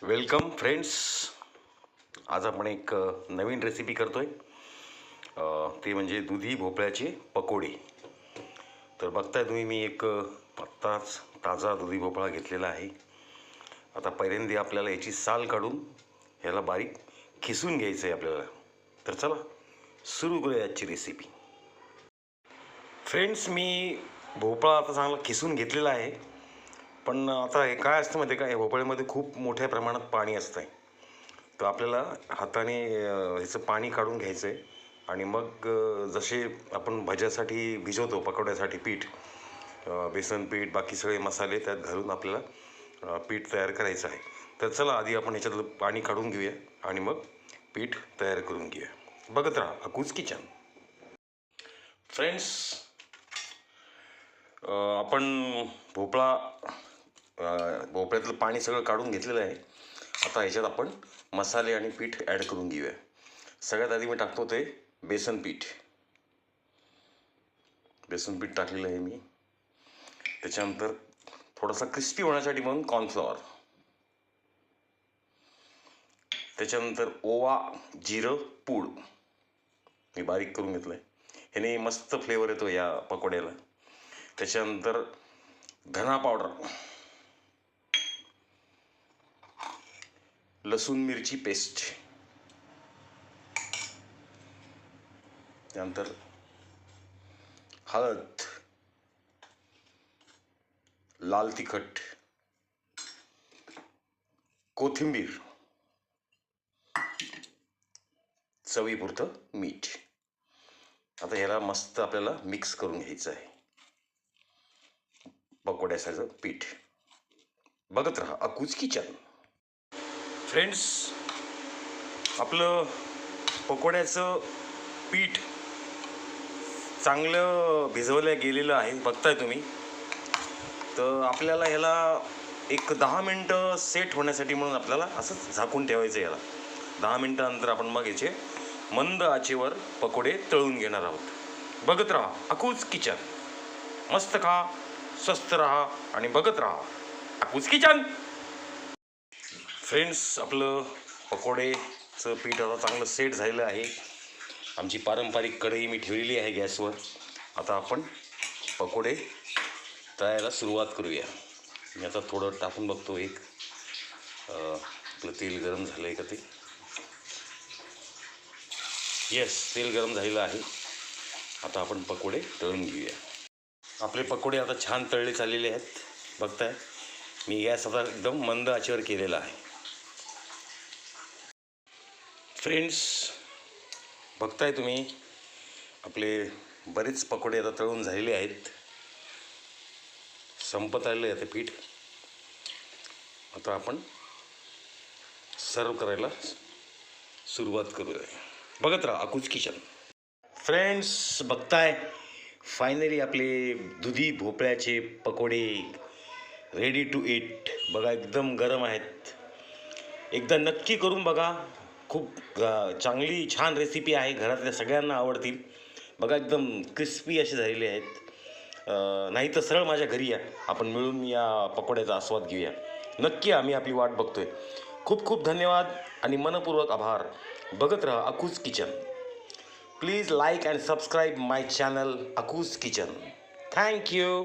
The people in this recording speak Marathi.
Welcome friends. आज आपण एक नवीन रेसिपी करतोय. ते म्हणजे दुधी भोपळ्याचे पकोडे. तर बघताय तुम्ही, मी एक आत्ताच ताजा दुधी भोपळा घेतलेला आहे. आता पहिल्यांदा आपल्याला याची साल काढून ह्याला बारीक खिसून घ्यायचं आहे आपल्याला. तर चला सुरू करूया आजची रेसिपी. फ्रेंड्स, मी भोपळा आता चांगला खिसून घेतलेला आहे. पण आता हे काय असतं माहिती आहे का, या भोपळ्यामध्ये खूप मोठ्या प्रमाणात पाणी असतं आहे. तर आपल्याला हाताने ह्याचं पाणी काढून घ्यायचं आहे. आणि मग जसे आपण भज्यासाठी भिजवतो, पकोड्यासाठी पीठ, बेसन पीठ, बाकी सगळे मसाले त्यात घालून आपल्याला पीठ तयार करायचं आहे. तर चला आधी आपण याच्यातलं पाणी काढून घेऊया आणि मग पीठ तयार करून घेऊया. बघत राहा अकूज किचन. फ्रेंड्स, आपण भोपळा भोपळ्यातलं पाणी सगळं काढून घेतलेलं आहे. आता ह्याच्यात आपण मसाले आणि पीठ ॲड करून घेऊया. सगळ्यात आधी मी टाकतो ते बेसन पीठ. बेसन पीठ टाकलेलं आहे मी. त्याच्यानंतर थोडासा क्रिस्पी होण्यासाठी म्हणून कॉर्नफ्लॉवर. त्याच्यानंतर ओवा जिरं पूड मी बारीक करून घेतलं आहे. ह्याने मस्त फ्लेवर येतो या पकोड्याला. त्याच्यानंतर धना पावडर, लसूण मिरची पेस्ट, त्यानंतर हळद, लाल तिखट, कोथिंबीर, चवीपुरतं मीठ. आता ह्याला मस्त आपल्याला मिक्स करून घ्यायचं आहे पकोड्यासारखं पीठ. बघत राहा अकूज किचन. फ्रेंड्स, आपलं पकोड्याचं पीठ चांगलं भिजवलं गेलेलं आहे, बघताय तुम्ही. तर आपल्याला ह्याला एक 10 मिनटं सेट होण्यासाठी म्हणून आपल्याला असंच झाकून ठेवायचं. याला 10 मिनटानंतर आपण मग याचे मंद आचेवर पकोडे तळून घेणार आहोत. बघत राहा अकूज किचन. मस्त खा, स्वस्त राहा आणि बघत राहा अकूज किचन. फ्रेंड्स, आपलं पकोडेचं पीठ आता चांगलं सेट झालेलं आहे. आमची पारंपरिक कढई मी ठेवलेली आहे गॅसवर. आता आपण पकोडे तळायला सुरुवात करूया. मी आता थोडं टाकून बघतो एक. आपलं तेल गरम झालं आहे का ते? येस, तेल गरम झालेलं आहे. आता आपण पकोडे तळून घेऊया. आपले पकोडे आता छान तळले चाललेले आहेत, बघताय. मी गॅस आता एकदम मंद आचेवर केलेला आहे. फ्रेंड्स, बघताय तुम्ही, आपले बरेच पकोडे आता तळून झालेले आहेत. संपत आलेलं आहे ते पीठ. आता आपण सर्व करायला सुरुवात करूया. बघत राहा अकूज किचन. फ्रेंड्स, बघताय फायनली आपले दुधी भोपळ्याचे पकोडे रेडी टू ईट. बघा, एकदम गरम आहेत. एकदा नक्की करून बघा. खूप चांगली छान रेसिपी आहे, घरातल्या सगळ्यांना आवडतील. बघा, एकदम क्रिस्पी असे झालेले आहेत. नाही तर सरळ माझ्या घरी या, आपण मिळून या पकोड्याचा आस्वाद घेऊया. नक्की आम्ही आपली वाट बघतोय. खूप खूप धन्यवाद आणि मनपूर्वक आभार. बघत राहा अकूज kitchen. Please like and subscribe my channel अकूज किचन. Thank you.